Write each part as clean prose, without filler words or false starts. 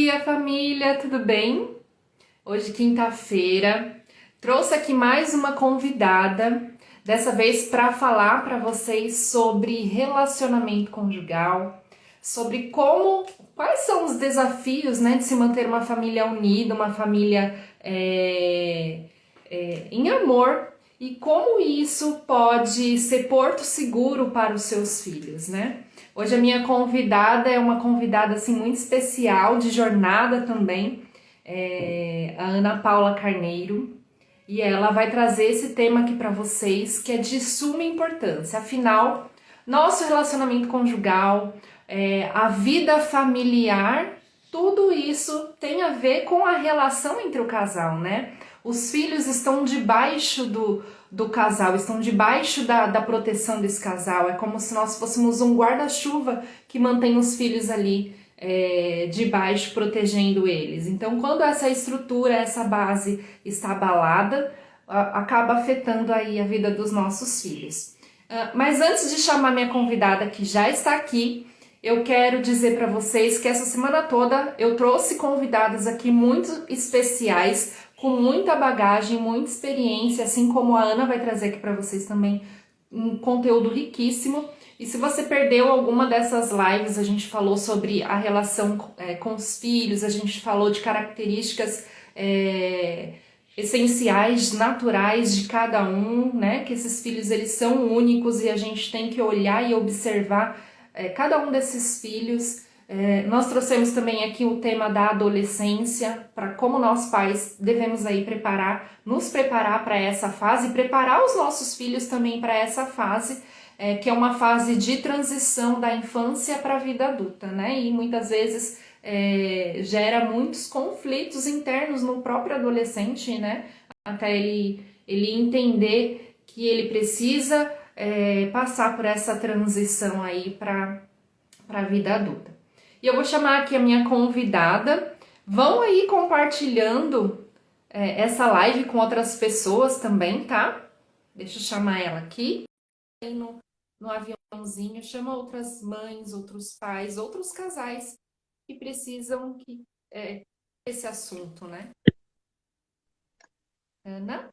dia, família, tudo bem? Hoje, quinta-feira, trouxe aqui mais uma convidada, dessa vez para falar para vocês sobre relacionamento conjugal, sobre quais são os desafios, né, de se manter uma família unida, uma família em amor e como isso pode ser porto seguro para os seus filhos, né? Hoje a minha convidada é uma convidada assim muito especial, de jornada também, a Ana Paula Carneiro, e ela vai trazer esse tema aqui para vocês, que é de suma importância. Afinal, nosso relacionamento conjugal, a vida familiar, tudo isso tem a ver com a relação entre o casal, né? Os filhos estão debaixo do casal, estão debaixo da proteção desse casal. É como se nós fôssemos um guarda-chuva que mantém os filhos ali debaixo, protegendo eles. Então, quando essa estrutura, essa base está abalada, acaba afetando aí a vida dos nossos filhos. Mas antes de chamar minha convidada, que já está aqui, eu quero dizer para vocês que essa semana toda eu trouxe convidadas aqui muito especiais, com muita bagagem, muita experiência, assim como a Ana vai trazer aqui para vocês também um conteúdo riquíssimo. E se você perdeu alguma dessas lives, a gente falou sobre a relação com os filhos, a gente falou de características essenciais, naturais de cada um, né? Que esses filhos eles são únicos e a gente tem que olhar e observar cada um desses filhos. Nós trouxemos também aqui o tema da adolescência, para como nós pais devemos aí nos preparar para essa fase, preparar os nossos filhos também para essa fase, que é uma fase de transição da infância para a vida adulta, né? E muitas vezes gera muitos conflitos internos no próprio adolescente, né? Até ele entender que ele precisa passar por essa transição aí para a vida adulta. E eu vou chamar aqui a minha convidada. Vão aí compartilhando essa live com outras pessoas também, tá? Deixa eu chamar ela aqui. No aviãozinho, chama outras mães, outros pais, outros casais que precisam esse assunto, né? Ana?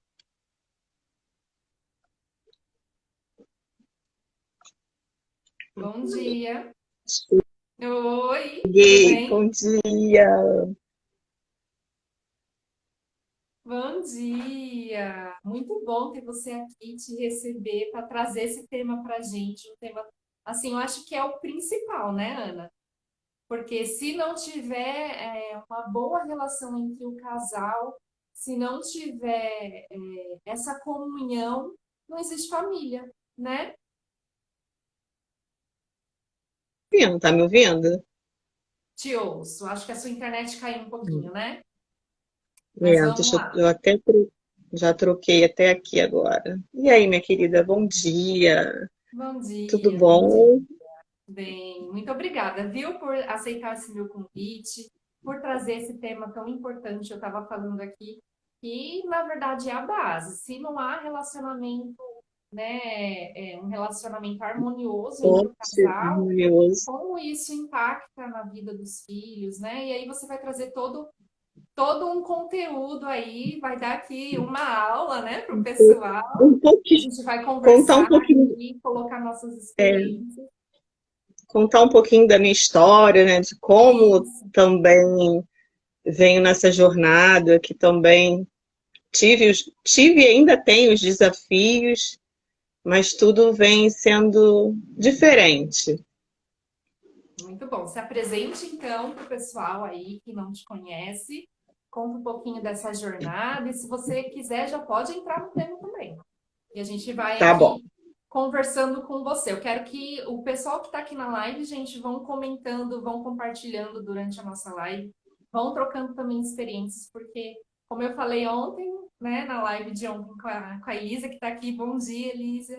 Bom dia. Oi, tudo Cheguei, bem? bom dia. Bom dia! Muito bom ter você aqui, te receber para trazer esse tema para a gente. Um tema, assim, eu acho que é o principal, né, Ana? Porque se não tiver uma boa relação entre o casal, se não tiver essa comunhão, não existe família, né? Tá me ouvindo? Te ouço. Acho que a sua internet caiu um pouquinho, Hum. né? Mas vamos lá. Eu até já troquei até aqui agora. E aí, minha querida, bom dia. Bom Tudo dia, bom dia. bom? Bem, muito obrigada, viu, por aceitar esse meu convite, por trazer esse tema tão importante. Eu estava falando aqui que, na verdade, é a base. Se não há relacionamento, né, um relacionamento harmonioso entre o casal, Maravilhoso. como isso impacta na vida dos filhos, né? E aí você vai trazer todo um conteúdo aí, vai dar aqui uma aula, né, para o pessoal. Um A pouquinho, gente vai contar um conversar pouquinho, aqui, colocar nossas é, experiências. contar um pouquinho da minha história, né? De como Isso. também venho nessa jornada, que também tive e ainda tenho os desafios, mas tudo vem sendo diferente. Muito bom. Se apresente então para o pessoal aí que não te conhece, conta um pouquinho dessa jornada e se você quiser já pode entrar no tema também. E a gente vai Tá bom. aqui conversando com você. Eu quero que o pessoal que está aqui na live, gente, vão comentando, vão compartilhando durante a nossa live, vão trocando também experiências, porque como eu falei ontem, né, na live de ontem com a Elisa, que está aqui, bom dia, Elisa.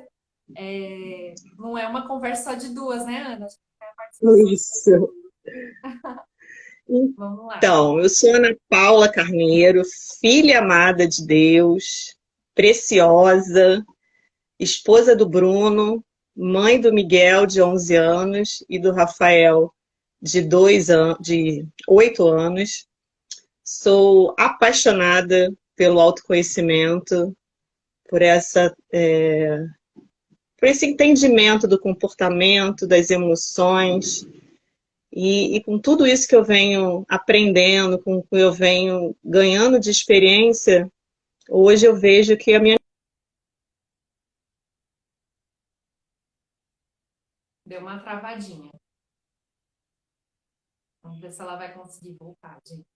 Não é uma conversa só de duas, né, Ana? A gente tem a participação de todo Isso. mundo. Vamos lá. Então, eu sou Ana Paula Carneiro, filha amada de Deus, preciosa, esposa do Bruno, mãe do Miguel, de 11 anos, e do Rafael, de 8 anos. Sou apaixonada pelo autoconhecimento, por por esse entendimento do comportamento, das emoções, e com tudo isso que eu venho aprendendo, com o que eu venho ganhando de experiência, hoje eu vejo que a minha... Deu uma travadinha. Vamos ver se ela vai conseguir voltar, gente.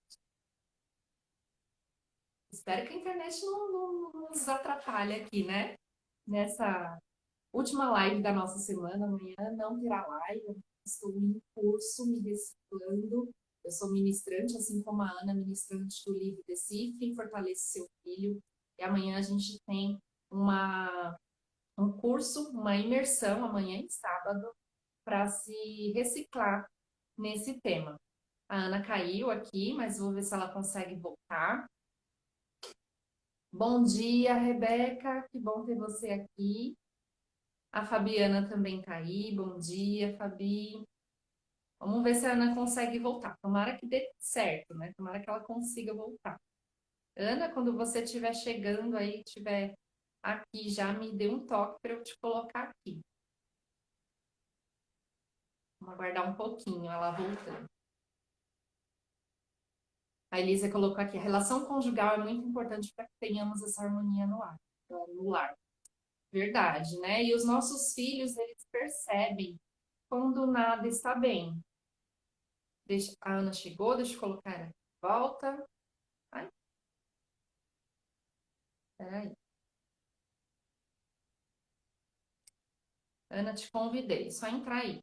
Espero que a internet não nos atrapalhe aqui, né? Nessa última live da nossa semana, amanhã não terá live, eu estou em curso, me reciclando. Eu sou ministrante, assim como a Ana, ministrante do livro Decifre, Fortaleça Seu Filho. E amanhã a gente tem um curso, uma imersão, amanhã e sábado, para se reciclar nesse tema. A Ana caiu aqui, mas vou ver se ela consegue voltar. Bom dia, Rebeca, que bom ter você aqui. A Fabiana também está aí. Bom dia, Fabi. Vamos ver se a Ana consegue voltar. Tomara que dê certo, né? Tomara que ela consiga voltar. Ana, quando você estiver chegando aí, estiver aqui, já me dê um toque para eu te colocar aqui. Vamos aguardar um pouquinho ela voltando. A Elisa colocou aqui, a relação conjugal é muito importante para que tenhamos essa harmonia no lar. Verdade, né? E os nossos filhos, eles percebem quando nada está bem. A Ana chegou, deixa eu colocar ela de volta. Ai. Peraí. Ana, te convidei, só entrar aí.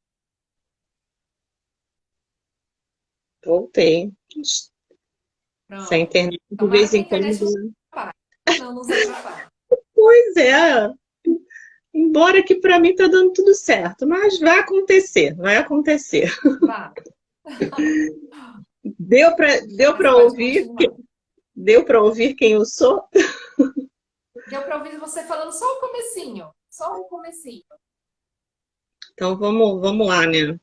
Voltei. Pronto. Sem internet, de Tomara vez que a em quando... internet não nos atrapalhe. Pois é. Embora que para mim tá dando tudo certo, mas vai acontecer, vai acontecer. Vá. Deu para ouvir? Deu para ouvir quem eu sou? Deu para ouvir você falando só o comecinho, só o comecinho. Então vamos lá, né?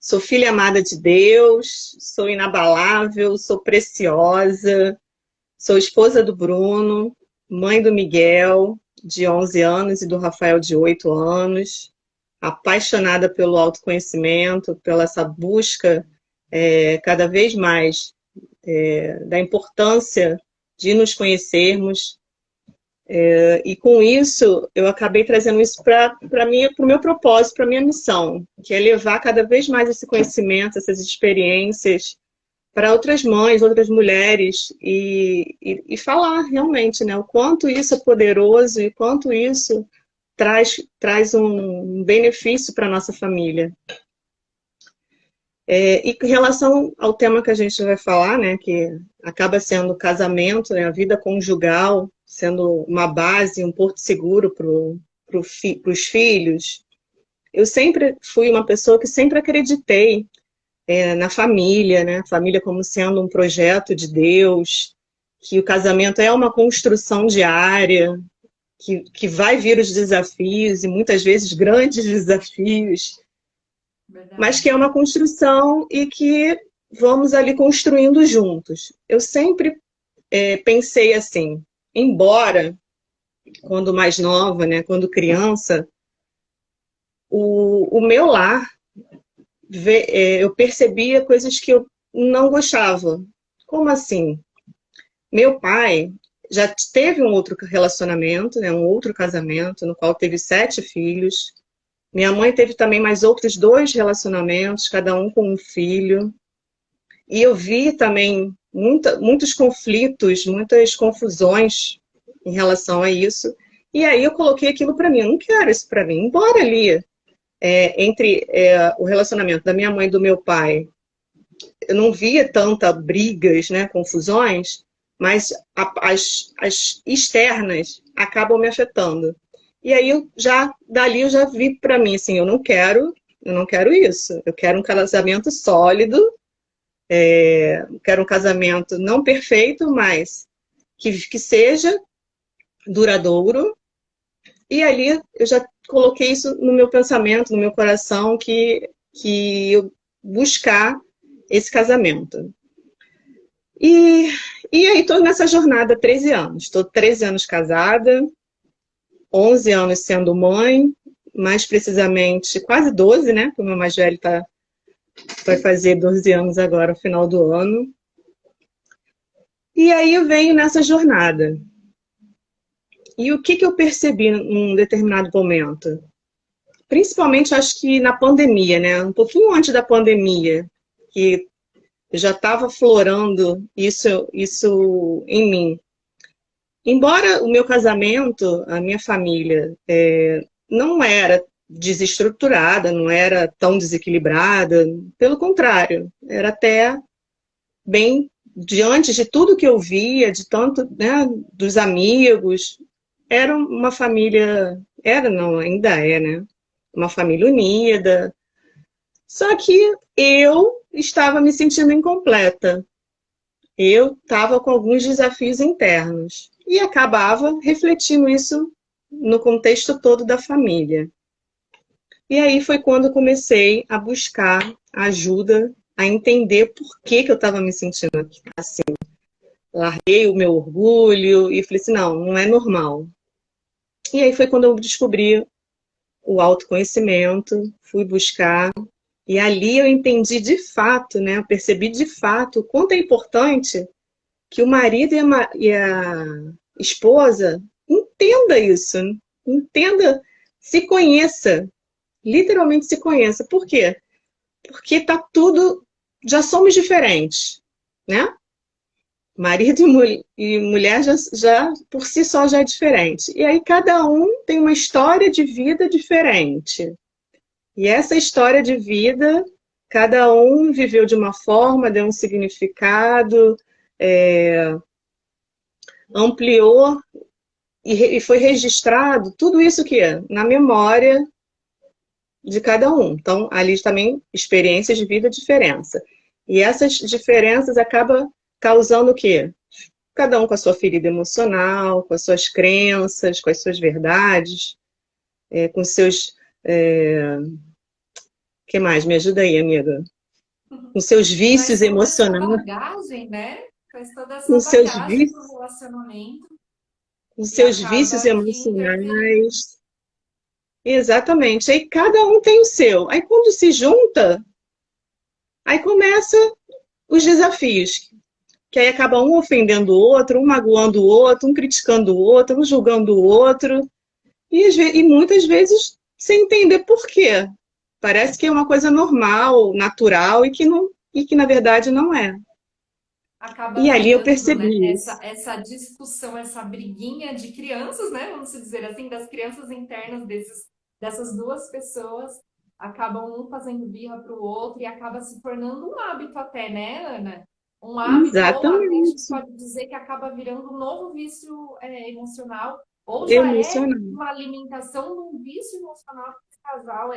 Sou filha amada de Deus, sou inabalável, sou preciosa, sou esposa do Bruno, mãe do Miguel, de 11 anos, e do Rafael, de 8 anos, apaixonada pelo autoconhecimento, pela essa busca cada vez mais da importância de nos conhecermos. E com isso, eu acabei trazendo isso para o meu propósito, para a minha missão, que é levar cada vez mais esse conhecimento, essas experiências para outras mães, outras mulheres, e falar realmente, né, o quanto isso é poderoso e quanto isso traz um benefício para a nossa família. E em relação ao tema que a gente vai falar, né, que acaba sendo o casamento, né, a vida conjugal, sendo uma base, um porto seguro para os filhos, eu sempre fui uma pessoa que sempre acreditei na família, né, família como sendo um projeto de Deus, que o casamento é uma construção diária, que vai vir os desafios, e muitas vezes grandes desafios, Verdade. Mas que é uma construção e que vamos ali construindo juntos. Eu sempre pensei assim, embora, quando mais nova, né, quando criança, o meu lar, eu percebia coisas que eu não gostava. Como assim? Meu pai já teve um outro relacionamento, né, um outro casamento, no qual teve 7 filhos. Minha mãe teve também mais outros 2 relacionamentos, cada um com um filho. E eu vi também muitos conflitos, muitas confusões em relação a isso. E aí eu coloquei aquilo para mim. Eu não quero isso para mim. Embora ali, entre o relacionamento da minha mãe e do meu pai, eu não via tanta brigas, né, confusões, mas as externas acabam me afetando. E aí dali eu já vi para mim assim, eu não quero isso. Eu quero um casamento sólido, quero um casamento não perfeito, mas que seja duradouro. E ali eu já coloquei isso no meu pensamento, no meu coração, que buscar esse casamento. E, e aí estou nessa jornada há 13 anos. Estou 13 anos casada, 11 anos sendo mãe, mais precisamente quase 12, né? Porque o meu mais velho vai fazer 12 anos agora, no final do ano. E aí eu venho nessa jornada. E o que eu percebi num determinado momento? Principalmente, acho que na pandemia, né? Um pouquinho antes da pandemia, que já estava florando isso em mim. Embora o meu casamento, a minha família, não era desestruturada, não era tão desequilibrada, pelo contrário, era até bem, diante de tudo que eu via, de tanto, né, dos amigos, era uma família, era não, ainda é, né? Uma família unida. Só que eu estava me sentindo incompleta. Eu estava com alguns desafios internos e acabava refletindo isso no contexto todo da família. E aí foi quando eu comecei a buscar ajuda, a entender por que eu estava me sentindo assim. Larguei o meu orgulho e falei assim, não, não é normal. E aí foi quando eu descobri o autoconhecimento, fui buscar, e ali eu entendi de fato, né, eu percebi de fato o quanto é importante que o marido e a esposa entenda isso, entenda, se conheça, literalmente se conheça. Por quê? Porque tá tudo, já somos diferentes, né? Marido e mulher já por si só já é diferente. E aí cada um tem uma história de vida diferente. E essa história de vida, cada um viveu de uma forma, deu um significado, é, ampliou e foi registrado tudo isso que é na memória de cada um. Então, ali também experiências de vida diferença. E essas diferenças acabam causando o quê? Cada um com a sua ferida emocional, com as suas crenças, com as suas verdades, com seus... que mais? Me ajuda aí, amiga. Com seus vícios Traz toda essa emocionais, bagagem, né? Traz toda com essa seus bagagem para vícios, o relacionamento com e seus vícios acaba que interferindo. emocionais. Exatamente. Aí cada um tem o seu. Aí quando se junta, aí começa os desafios. Que aí acaba um ofendendo o outro, um magoando o outro, um criticando o outro, um julgando o outro. E muitas vezes sem entender por quê. Parece que é uma coisa normal, natural, e que na verdade não é. Acaba E ali eu virando, né, percebi isso. essa discussão, essa briguinha de crianças, né, vamos dizer assim, das crianças internas dessas duas pessoas, acabam um fazendo birra para o outro e acaba se tornando um hábito até, né, Ana? Um hábito, ou até a gente Exatamente. pode dizer que acaba virando um novo vício emocional, ou já é Emocional. uma alimentação de um vício emocional desse casal,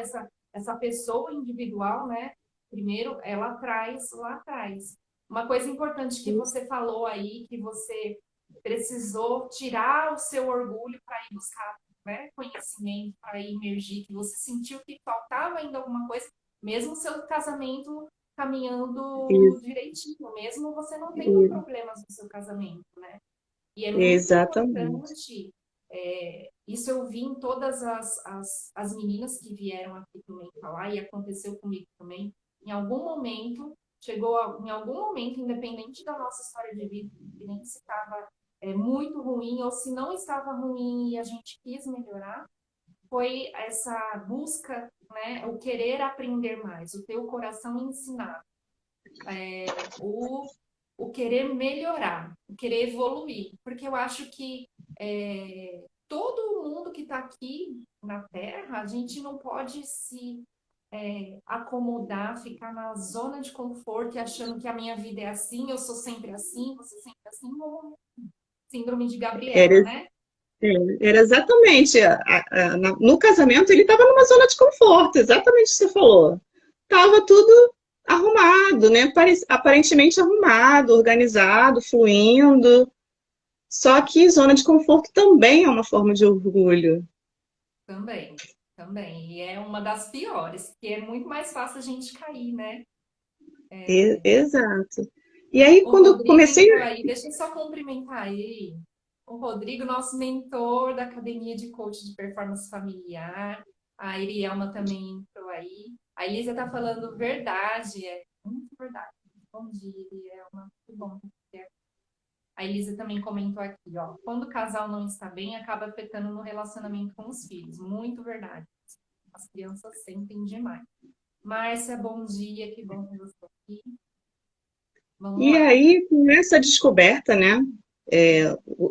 essa pessoa individual, né? Primeiro, ela traz lá atrás. Uma coisa importante que você falou aí, que você precisou tirar o seu orgulho para ir buscar, né, conhecimento, para ir emergir, que você sentiu que faltava ainda alguma coisa, mesmo o seu casamento caminhando Ex- direitinho, mesmo você não tendo problemas no seu casamento, né? E é muito Exatamente. importante, isso eu vi em todas as meninas que vieram aqui também falar, e aconteceu comigo também, em algum momento, em algum momento, independente da nossa história de vida, independente se estava muito ruim ou se não estava ruim e a gente quis melhorar, foi essa busca, né, o querer aprender mais, o ter o coração ensinar, o querer melhorar, o querer evoluir, porque eu acho que todo mundo que está aqui na Terra, a gente não pode se acomodar, ficar na zona de conforto e achando que a minha vida é assim, eu sou sempre assim, você sempre assim, ou síndrome de Gabriela, Era, né? era exatamente. No casamento, ele estava numa zona de conforto, exatamente o que você falou. Estava tudo arrumado, né? Aparentemente arrumado, organizado, fluindo. Só que zona de conforto também é uma forma de orgulho. Também, também. E é uma das piores, porque é muito mais fácil a gente cair, né? Exato. E aí, O quando eu Rodrigo comecei. entrou aí, deixa eu só cumprimentar ele. O Rodrigo, nosso mentor da Academia de Coach de Performance Familiar. A Irielma também entrou aí. A Elisa tá falando verdade, é muito verdade. Bom dia, Irielma. Que bom que você é. A Elisa também comentou aqui, ó. Quando o casal não está bem, acaba afetando no relacionamento com os filhos. Muito verdade. As crianças sentem demais. Márcia, bom dia, que bom que você está aqui. Vamos E lá. aí, com essa descoberta, né,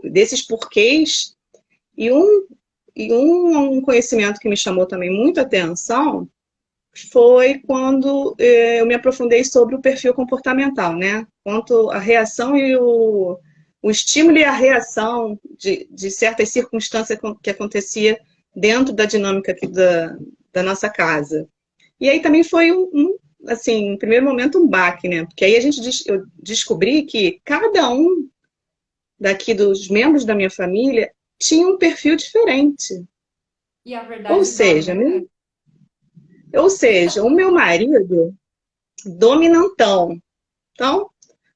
desses porquês, e um conhecimento que me chamou também muita atenção foi quando eu me aprofundei sobre o perfil comportamental, né? Quanto a reação e o estímulo e a reação de certas circunstâncias que acontecia dentro da dinâmica aqui da nossa casa. E aí também foi assim, em primeiro momento um baque, né? Porque aí eu descobri que cada um daqui dos membros da minha família tinha um perfil diferente. E a Ou verdade dói, seja, né? o meu marido dominantão. Então,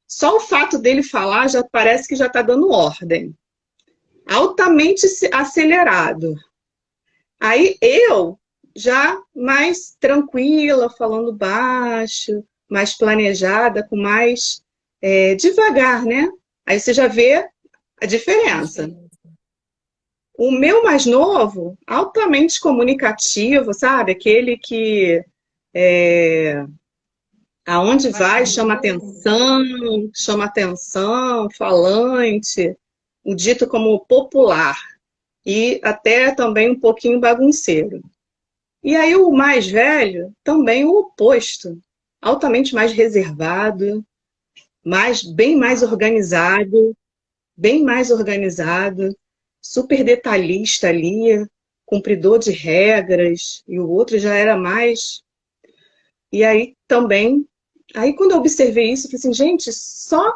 só o fato dele falar já parece que já está dando ordem. Altamente acelerado. Aí eu já mais tranquila, falando baixo, mais planejada, com mais devagar, né? Aí você já vê a A diferença. diferença. O meu mais novo, altamente comunicativo, sabe? Aquele que aonde Vai vai falando. chama atenção, falante, o dito como popular e até também um pouquinho bagunceiro. E aí o mais velho, também o oposto, altamente mais reservado, bem mais organizado, super detalhista ali, cumpridor de regras, e o outro já era mais. E aí também, aí quando eu observei isso, eu falei assim, gente, só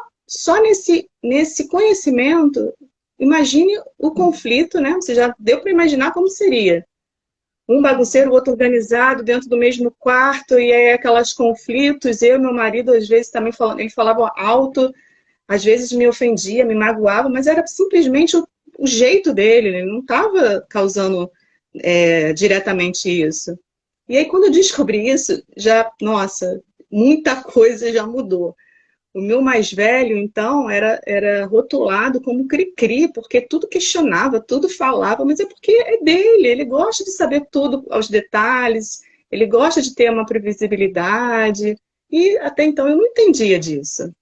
nesse conhecimento, imagine o conflito, né? Você já deu para imaginar como seria. Um bagunceiro, o outro organizado, dentro do mesmo quarto, e aí aquelas conflitos. Eu e meu marido, às vezes, também falando, ele falava alto, às vezes me ofendia, me magoava, mas era simplesmente o jeito dele, ele não estava causando diretamente isso. E aí, quando eu descobri isso, já, nossa, muita coisa já mudou. O meu mais velho, então, era rotulado como cri-cri, porque tudo questionava, tudo falava, mas é porque é dele, ele gosta de saber tudo aos detalhes, ele gosta de ter uma previsibilidade, e até então eu não entendia disso.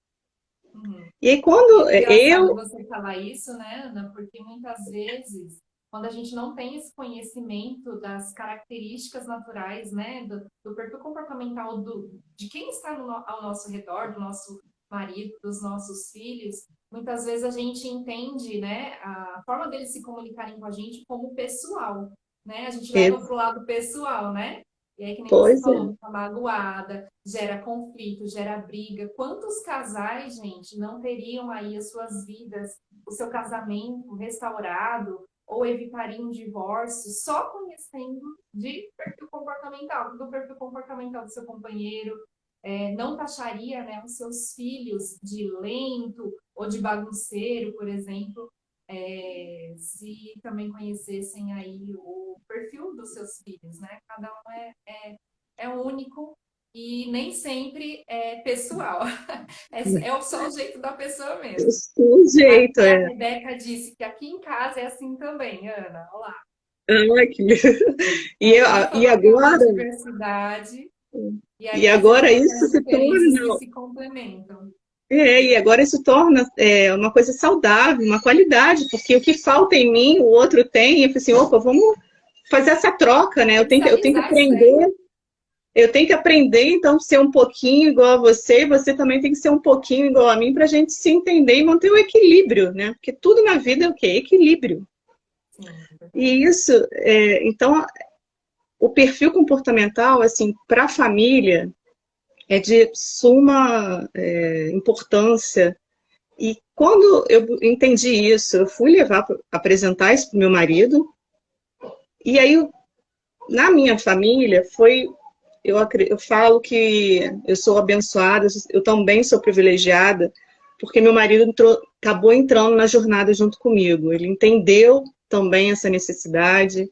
Uhum. E aí, E é quando engraçado eu. você falar isso, né, Ana? Porque muitas vezes, quando a gente não tem esse conhecimento das características naturais, né, do perfil comportamental de quem está ao nosso redor, do nosso marido, dos nossos filhos, muitas vezes a gente entende, né, a forma deles se comunicarem com a gente como pessoal, né? A gente leva para o lado pessoal, né? E aí, que nem você Pois é, falou, fica magoada, gera conflito, gera briga. Quantos casais, gente, não teriam aí as suas vidas, o seu casamento restaurado ou evitariam um divórcio só conhecendo de perfil comportamental, do perfil comportamental do seu companheiro, não taxaria, né, os seus filhos de lento ou de bagunceiro, por exemplo, se também conhecessem aí o perfil dos seus filhos, né? Cada um é único e nem sempre é pessoal. É só o jeito da pessoa mesmo. o jeito, Aqui a é. Rebeca disse que aqui em casa é assim também, Ana. Olha lá. Ah, A Eli e falou que é uma agora, diversidade e a e Elisa agora falou que isso as se diferenças que torna. se complementam. E agora isso torna uma coisa saudável, uma qualidade, porque o que falta em mim, o outro tem, e eu falei assim, opa, vamos fazer essa troca, né? Eu tenho que Potencializar isso daí. aprender, então, ser um pouquinho igual a você, e você também tem que ser um pouquinho igual a mim, para a gente se entender e manter o equilíbrio, né? Porque tudo na vida é o quê? Equilíbrio. Sim, é verdade. E isso, então, o perfil comportamental, assim, para a família, é de suma importância. E quando eu entendi isso, eu fui apresentar isso para o meu marido, e aí, na minha família, foi. eu falo que eu sou abençoada, eu também sou privilegiada, porque meu marido acabou entrando na jornada junto comigo. Ele entendeu também essa necessidade,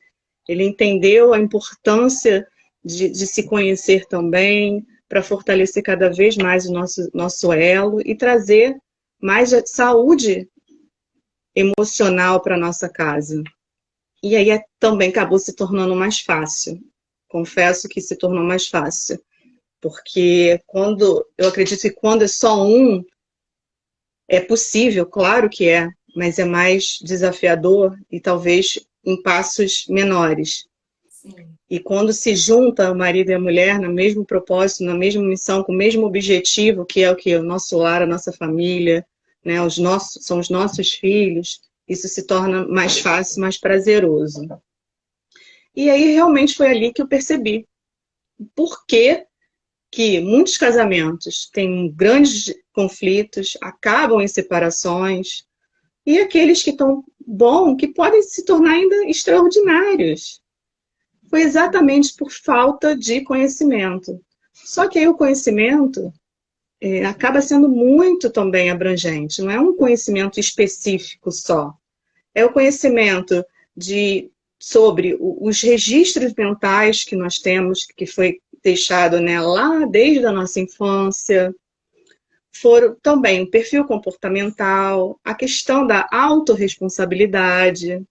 ele entendeu a importância de se conhecer também, para fortalecer cada vez mais o nosso elo e trazer mais saúde emocional para nossa casa. E aí também acabou se tornando mais fácil. Confesso que se tornou mais fácil. Porque eu acredito que quando é só um, é possível, claro que é, mas é mais desafiador e talvez em passos menores. Sim. E quando se junta o marido e a mulher no mesmo propósito, na mesma missão, com o mesmo objetivo, que é o que? O nosso lar, a nossa família, né? São os nossos filhos, isso se torna mais fácil, mais prazeroso. E aí realmente foi ali que eu percebi por que muitos casamentos têm grandes conflitos, acabam em separações, e aqueles que estão bom, que podem se tornar ainda extraordinários. Foi exatamente por falta de conhecimento. Só que aí o conhecimento acaba sendo muito também abrangente, não é um conhecimento específico só. É o conhecimento sobre os registros mentais que nós temos, que foi deixado, né, lá desde a nossa infância, foram também o perfil comportamental, a questão da autorresponsabilidade,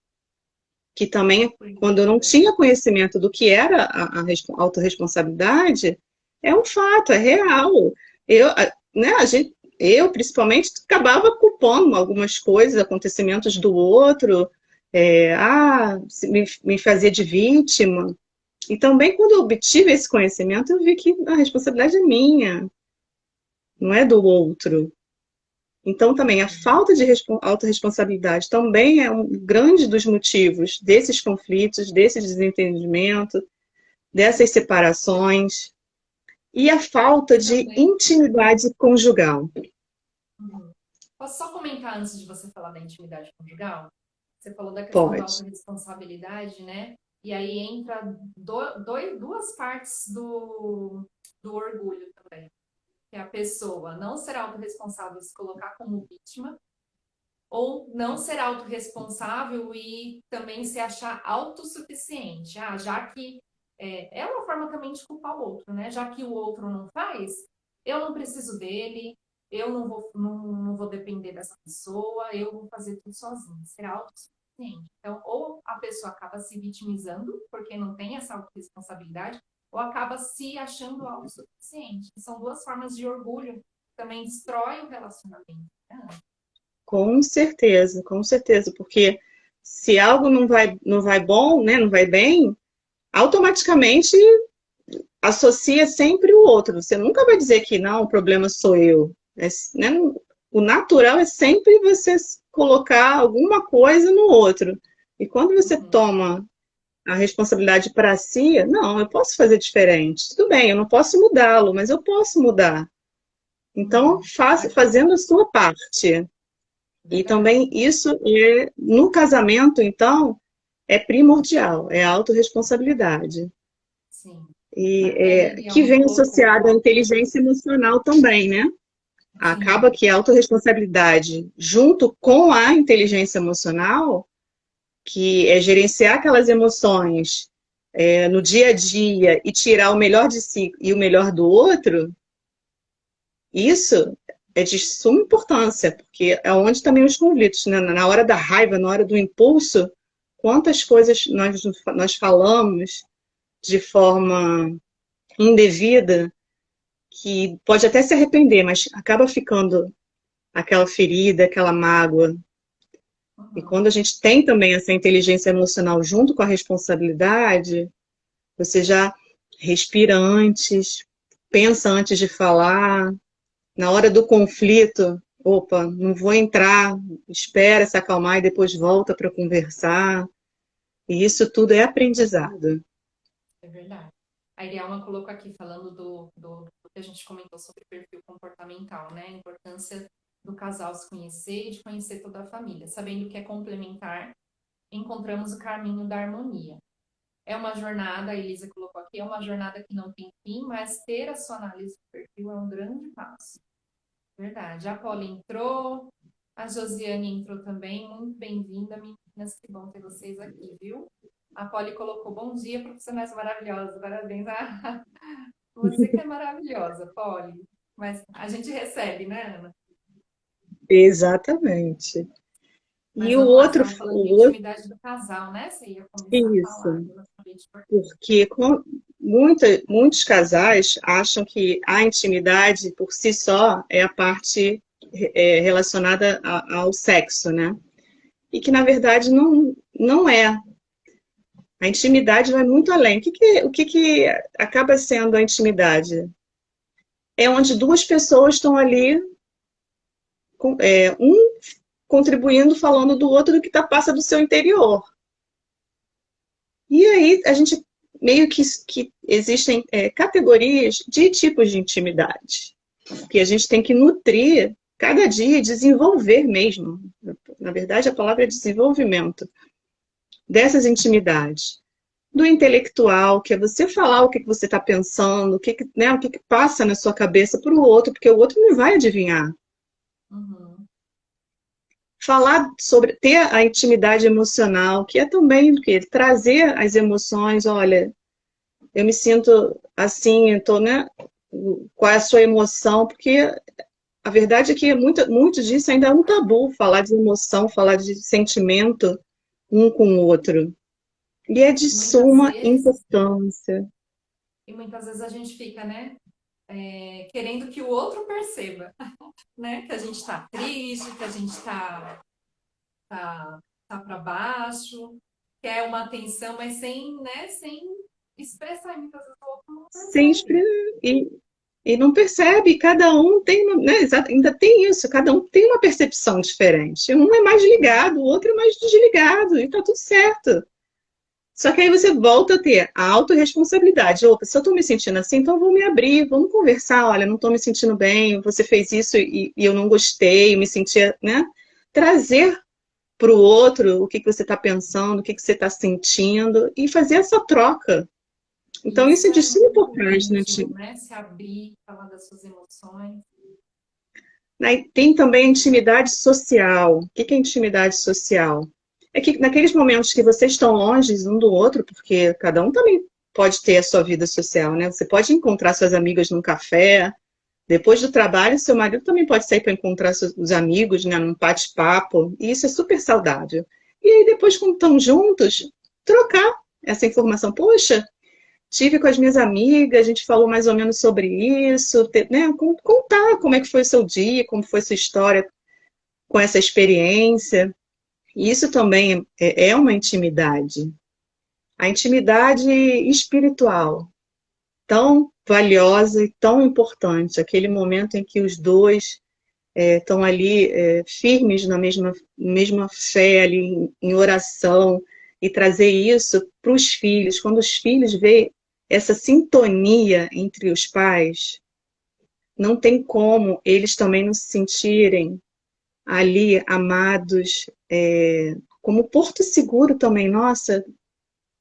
que também, quando eu não tinha conhecimento do que era a autorresponsabilidade, é um fato, é real. Né, eu, principalmente, acabava culpando algumas coisas, acontecimentos do outro, me fazia de vítima. E também, quando eu obtive esse conhecimento, eu vi que a responsabilidade é minha, não é do outro. Então, também, a falta de autorresponsabilidade também é um grande dos motivos desses conflitos, desse desentendimento, dessas separações, e a falta de Também. intimidade conjugal. Uhum. Posso só comentar antes de você falar da intimidade conjugal? Você falou da questão da Pode. autorresponsabilidade, né? E aí entra duas partes do orgulho também. Que é a pessoa não ser autorresponsável e se colocar como vítima, ou não ser autorresponsável e também se achar autossuficiente. Ah, já que é uma forma também de culpar o outro, né? Já que o outro não faz, eu não preciso dele, eu não vou depender dessa pessoa, eu vou fazer tudo sozinho, ser autossuficiente. Então, ou a pessoa acaba se vitimizando porque não tem essa autorresponsabilidade, ou acaba se achando autossuficiente. São duas formas de orgulho que também destrói o relacionamento. Né? Com certeza, porque se algo não vai bom, né, não vai bem, automaticamente associa sempre o outro. Você nunca vai dizer que não, o problema sou eu. Né, o natural é sempre você colocar alguma coisa no outro. E quando você Uhum. toma a responsabilidade para si, não, eu posso fazer diferente. Tudo bem, eu não posso mudá-lo, mas eu posso mudar. Então, Uhum. fazendo a sua parte. E Verdade. também isso no casamento, então, é primordial, é a autorresponsabilidade. Sim. E Até que Irielma vem associada à colocou. inteligência emocional também, né? Acaba Sim. que a autorresponsabilidade, junto com a inteligência emocional, que é gerenciar aquelas emoções no dia a dia e tirar o melhor de si e o melhor do outro, isso é de suma importância, porque é onde também os conflitos, né? Na hora da raiva, na hora do impulso, quantas coisas nós falamos de forma indevida, que pode até se arrepender, mas acaba ficando aquela ferida, aquela mágoa. E Uhum. quando a gente tem também essa inteligência emocional junto com a responsabilidade, você já respira antes, pensa antes de falar. Na hora do conflito, opa, não vou entrar, espera se acalmar e depois volta para conversar. E isso tudo é aprendizado. É verdade. A Irielma colocou aqui, falando do que a gente comentou sobre perfil comportamental, né? A importância do casal se conhecer e de conhecer toda a família. Sabendo que é complementar, encontramos o caminho da harmonia. É uma jornada, a Elisa colocou que é uma jornada que não tem fim, mas ter a sua análise de perfil é um grande passo. Verdade. A Polly entrou, a Josiane entrou também. Muito bem-vinda, meninas. Que bom ter vocês aqui, viu? A Polly colocou bom dia, profissionais maravilhosos. Parabéns. Ah, você que é maravilhosa, Polly. Mas a gente recebe, né, Ana? Exatamente. Mas E vamos lá, você estava falando de o outro, intimidade do casal, né? Você ia começar a falar. isso, porque muitos casais acham que a intimidade por si só é a parte relacionada ao sexo, né? E que, na verdade, não é. A intimidade vai muito além. O que que acaba sendo a intimidade? É onde duas pessoas estão ali, um contribuindo, falando do outro do que passa do seu interior. E aí a gente meio que existem categorias de tipos de intimidade, que a gente tem que nutrir cada dia e desenvolver mesmo. Na verdade, a palavra é desenvolvimento dessas intimidades. Do intelectual, que é você falar o que você está pensando, né, o que passa na sua cabeça para o outro, porque o outro não vai adivinhar. Uhum. Falar sobre ter a intimidade emocional, que é também trazer as emoções, olha, eu me sinto assim, eu tô, né? Qual é a sua emoção? Porque a verdade é que muito disso ainda é um tabu, falar de emoção, falar de sentimento um com o outro. E é de Muitas suma vezes, importância. e muitas vezes a gente fica, né? Querendo que o outro perceba, né? Que a gente está triste, que a gente tá para baixo, quer uma atenção, mas sem expressar. E muitas vezes o outro não Sem percebe. e, e não percebe, cada um tem, né, ainda tem isso, cada um tem uma percepção diferente. Um é mais ligado, o outro é mais desligado, e tá tudo certo. Só que aí você volta a ter a autorresponsabilidade. Opa, se eu estou me sentindo assim, então eu vou me abrir, vamos conversar. Olha, não estou me sentindo bem, você fez isso e eu não gostei, me sentia, né? Trazer para o outro o que você está pensando, o que você está sentindo e fazer essa troca. Então, isso Isso é de é suma muito importância, né, íntimo, né? Se abrir, falar das suas emoções. Tem também a intimidade social. O que é intimidade social? É que naqueles momentos que vocês estão longe um do outro, porque cada um também pode ter a sua vida social, né? Você pode encontrar suas amigas num café, depois do trabalho, seu marido também pode sair para encontrar os amigos, né, num bate-papo, e isso é super saudável. E aí, depois, quando estão juntos, trocar essa informação. Poxa, tive com as minhas amigas, a gente falou mais ou menos sobre isso, né? Contar como é que foi o seu dia, como foi a sua história com essa experiência. E isso também é uma intimidade. A intimidade espiritual, tão valiosa e tão importante, aquele momento em que os dois estão ali firmes na mesma fé, ali em oração, e trazer isso para os filhos. Quando os filhos veem essa sintonia entre os pais, não tem como eles também não se sentirem ali amados, como porto seguro também. Nossa,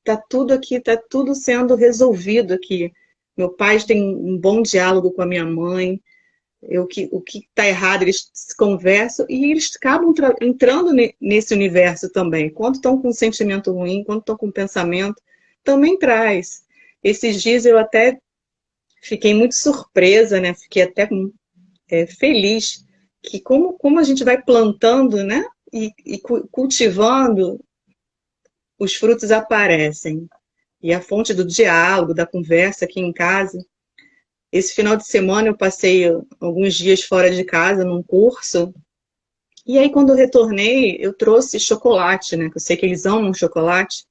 tá tudo aqui, tá tudo sendo resolvido aqui. Meu pai tem um bom diálogo com a minha mãe, o que está errado, eles se conversam e eles acabam entrando nesse universo também. Quando estão com um sentimento ruim, quando estão com um pensamento, também traz. Esses dias eu até fiquei muito surpresa, né? Fiquei até feliz que como a gente vai plantando, né? E cultivando, os frutos aparecem. E a fonte do diálogo, da conversa aqui em casa. Esse final de semana eu passei alguns dias fora de casa num curso. E aí, quando eu retornei, eu trouxe chocolate, né? Que eu sei que eles amam chocolate.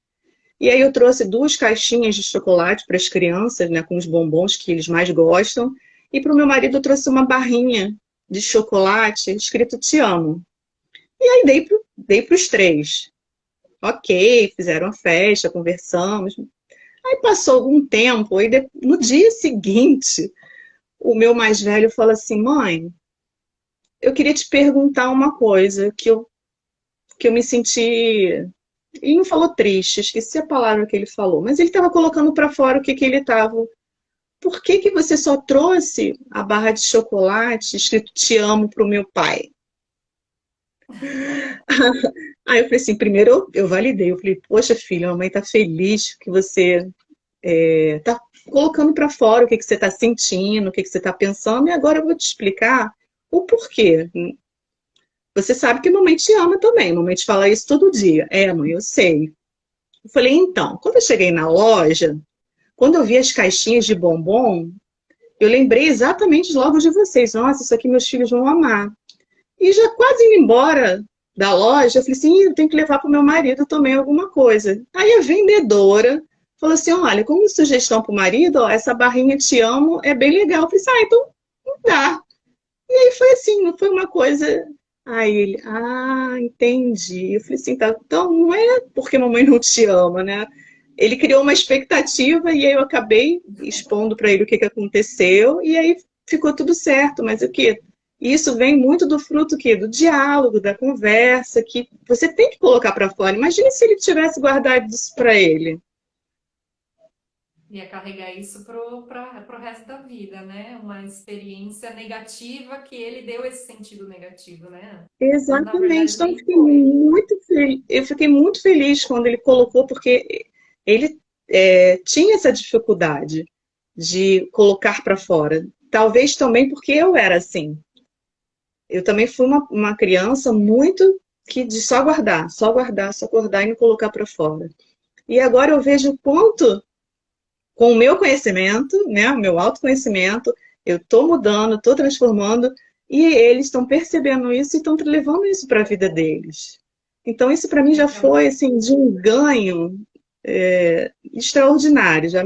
E aí eu trouxe 2 caixinhas de chocolate para as crianças, né? Com os bombons que eles mais gostam. E para o meu marido eu trouxe uma barrinha de chocolate escrito Te amo. E aí dei para os 3. Ok, fizeram a festa, conversamos. Aí passou algum tempo, e no dia seguinte, o meu mais velho fala assim, mãe, eu queria te perguntar uma coisa que eu me senti Ele não falou triste, esqueci a palavra que ele falou, mas ele estava colocando para fora o que que ele estava. Por que que você só trouxe a barra de chocolate escrito te amo pro meu pai? Aí eu falei assim, primeiro eu validei, eu falei, poxa filha, a mãe tá feliz que você tá colocando para fora o que que você está sentindo, o que que você está pensando, e agora eu vou te explicar o porquê. Você sabe que a mamãe te ama também, a mamãe te fala isso todo dia. É, mãe, eu sei. Eu falei, então, quando eu cheguei na loja, quando eu vi as caixinhas de bombom, eu lembrei exatamente logo de vocês. Nossa, isso aqui meus filhos vão amar. E já quase indo embora da loja, eu falei assim, eu tenho que levar para o meu marido também alguma coisa. Aí a vendedora falou assim, olha, como sugestão para o marido, ó, essa barrinha Te Amo é bem legal. Eu falei assim, então dá. E aí foi assim, não foi uma coisa... Aí ele, entendi. Eu falei assim, tá, então não é porque mamãe não te ama, né? Ele criou uma expectativa e aí eu acabei expondo para ele o que que aconteceu e aí ficou tudo certo. Mas o que? Isso vem muito do fruto que do diálogo, da conversa, que você tem que colocar para fora. Imagine se ele tivesse guardado isso para ele. Ia carregar isso pro resto da vida, né? Uma experiência negativa que ele deu esse sentido negativo, né? Quando na Exatamente. verdade Então nem foi. eu fiquei muito feliz quando ele colocou, porque ele tinha essa dificuldade de colocar para fora. Talvez também porque eu era assim. Eu também fui uma criança muito que de só guardar, só guardar e não colocar para fora. E agora eu vejo o quanto, com o meu conhecimento, né, o meu autoconhecimento, eu estou mudando, estou transformando, e eles estão percebendo isso e estão levando isso para a vida deles. Então isso para mim já Então, foi assim de um ganho extraordinário. Já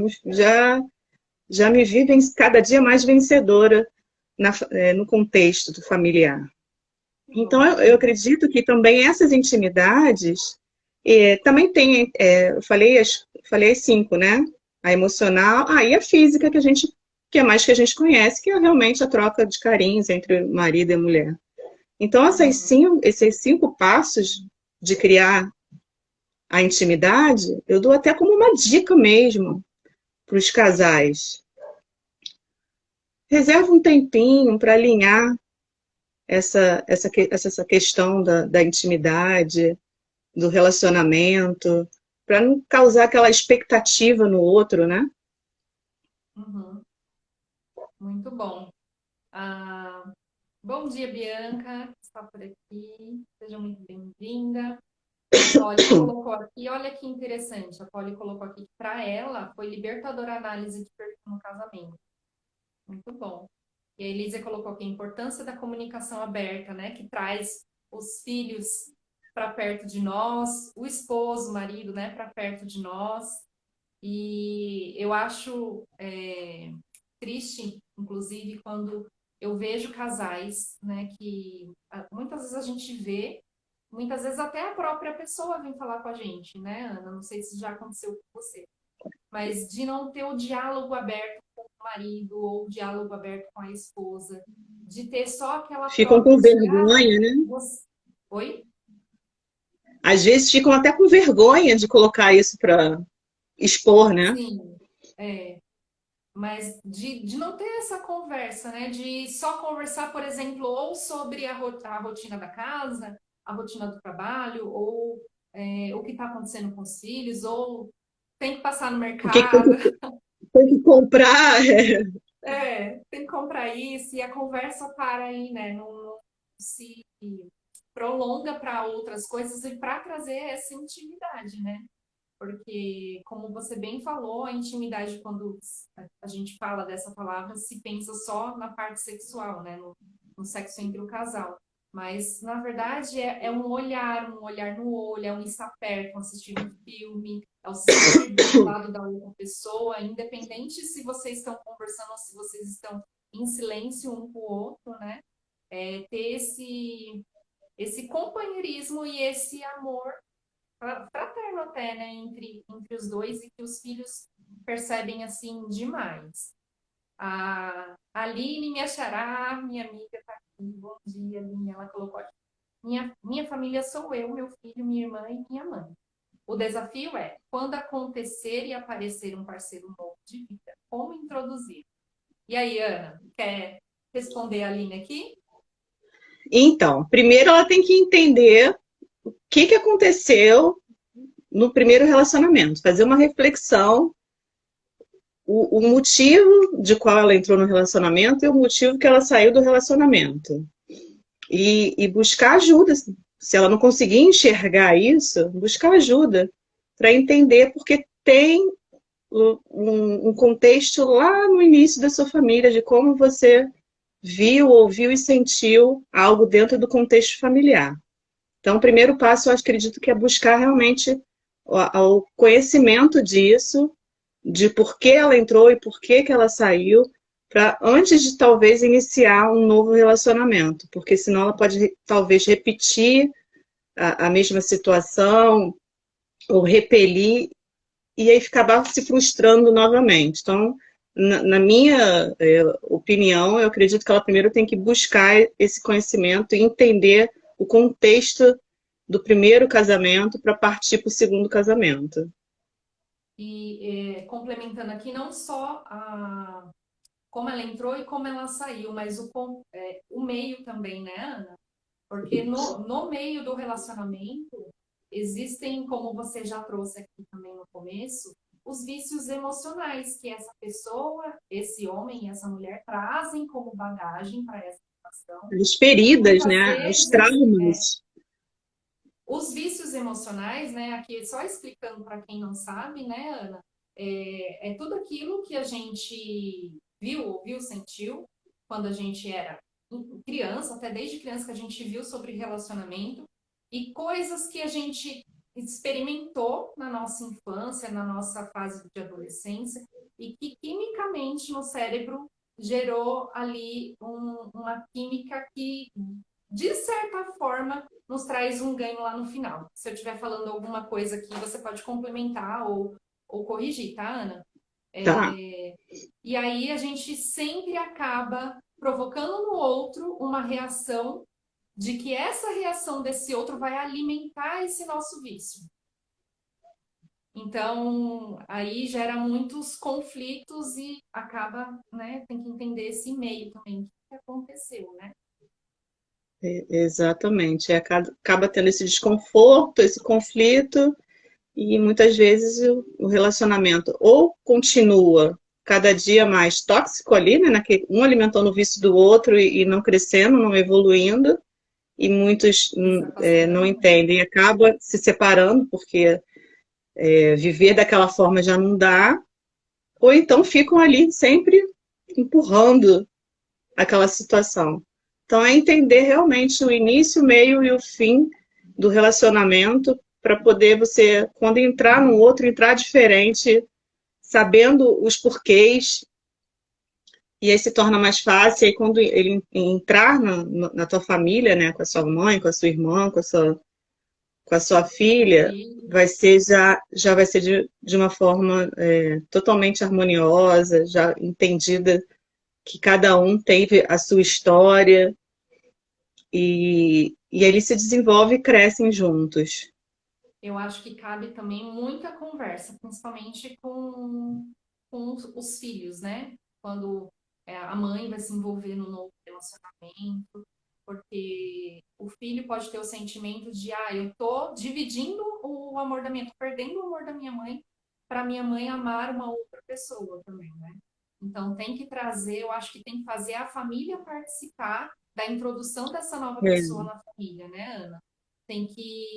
me vi cada dia mais vencedora no contexto do familiar. que Então, bom. eu acredito que também essas intimidades também tem, falei as cinco, né? A emocional, e a física que é mais que a gente conhece, que é realmente a troca de carinhos entre o marido e a mulher. Então, Uhum. esses cinco passos de criar a intimidade, eu dou até como uma dica mesmo para os casais. Reserva um tempinho para alinhar essa questão da intimidade, do relacionamento, para não causar aquela expectativa no outro, né? Uhum. Muito bom. Ah, bom dia, Bianca, que está por aqui. Seja muito bem-vinda. A Polly colocou aqui, olha que interessante, a Polly colocou aqui que para ela foi libertadora a análise de perfil no casamento. Muito bom. E a Elisa colocou aqui a importância da comunicação aberta, né? Que traz os filhos para perto de nós, o esposo, o marido, né? Para perto de nós. E eu acho triste, inclusive, quando eu vejo casais, né? Que muitas vezes a gente vê, muitas vezes até a própria pessoa vem falar com a gente, né, Ana? Não sei se já aconteceu com você, mas de não ter o diálogo aberto com o marido ou o diálogo aberto com a esposa, de ter só aquela Ficam troca com de, vergonha, né? você... Oi? Às vezes ficam até com vergonha de colocar isso para expor, né? Sim, é. Mas de não ter essa conversa, né? De só conversar, por exemplo, ou sobre a rotina da casa, a rotina do trabalho, ou o que está acontecendo com os filhos, ou tem que passar no O que mercado, tem que comprar? tem que comprar isso, e a conversa para aí, né? Não se prolonga para outras coisas e para trazer essa intimidade, né? Porque, como você bem falou, a intimidade, quando a gente fala dessa palavra, se pensa só na parte sexual, né? No sexo entre o casal. Mas, na verdade, é um olhar no olho, é um estar perto, assistir um filme, é o se sentir bem do lado da outra pessoa, independente se vocês estão conversando ou se vocês estão em silêncio um com o outro, né? Ter esse companheirismo e esse amor fraterno até, né, entre os dois e que os filhos percebem assim demais. A Aline, minha xará, minha amiga, tá aqui. Bom dia, Aline. Ela colocou aqui. Minha família sou eu, meu filho, minha irmã e minha mãe. O desafio é, quando acontecer e aparecer um parceiro novo de vida, como introduzir? E aí, Ana, quer responder a Aline aqui? Então, primeiro ela tem que entender o que aconteceu no primeiro relacionamento, fazer uma reflexão, o motivo de qual ela entrou no relacionamento e o motivo que ela saiu do relacionamento. E buscar ajuda, se ela não conseguir enxergar isso, buscar ajuda para entender, porque tem um contexto lá no início da sua família, de como você viu, ouviu e sentiu algo dentro do contexto familiar. Então, o primeiro passo, eu acredito que é buscar realmente o conhecimento disso, de por que ela entrou e por que ela saiu, para antes de talvez iniciar um novo relacionamento, porque senão ela pode talvez repetir a mesma situação ou repelir e aí acabar se frustrando novamente. Então, na minha opinião, eu acredito que ela primeiro tem que buscar esse conhecimento e entender o contexto do primeiro casamento para partir para o segundo casamento. E complementando aqui, não só como ela entrou e como ela saiu, mas o meio também, né, Ana? Porque no meio do relacionamento existem, como você já trouxe aqui também no começo, os vícios emocionais que essa pessoa, esse homem e essa mulher trazem como bagagem para essa relação. As E feridas, muitas né? Os vezes traumas. os vícios emocionais, né? Aqui só explicando para quem não sabe, né, Ana, é tudo aquilo que a gente viu, ouviu, sentiu quando a gente era criança, até desde criança que a gente viu sobre relacionamento e coisas que a gente experimentou na nossa infância, na nossa fase de adolescência e que quimicamente no cérebro gerou ali uma química que de certa forma nos traz um ganho lá no final. Se eu estiver falando alguma coisa aqui, você pode complementar ou corrigir, tá, Ana? Tá. E aí a gente sempre acaba provocando no outro uma reação de que essa reação desse outro vai alimentar esse nosso vício. Então, aí gera muitos conflitos e acaba, né, tem que entender esse meio também, o que aconteceu, né? Exatamente. Acaba tendo esse desconforto, esse conflito, e muitas vezes o relacionamento ou continua cada dia mais tóxico ali, né? Um alimentando o vício do outro e não crescendo, não evoluindo, e muitos E se não afastando. entendem e acaba se separando, porque viver daquela forma já não dá, ou então ficam ali sempre empurrando aquela situação. Então, é entender realmente o início, o meio e o fim do relacionamento para poder você, quando entrar no outro, entrar diferente, sabendo os porquês, e aí se torna mais fácil. E aí, quando ele entrar na tua família, né, com a sua mãe, com a sua irmã, com a sua filha, E vai ser já vai ser de uma forma totalmente harmoniosa, já entendida que cada um teve a sua história, e eles se desenvolvem e crescem juntos. eu acho que cabe também muita conversa, principalmente com os filhos, né? Quando a mãe vai se envolver no novo relacionamento, porque o filho pode ter o sentimento de, eu tô dividindo o amor da minha, tô perdendo o amor da minha mãe para minha mãe amar uma outra pessoa também, né? Então tem que trazer, eu acho que tem que fazer a família participar da introdução dessa nova É. pessoa na família, né, Ana? Tem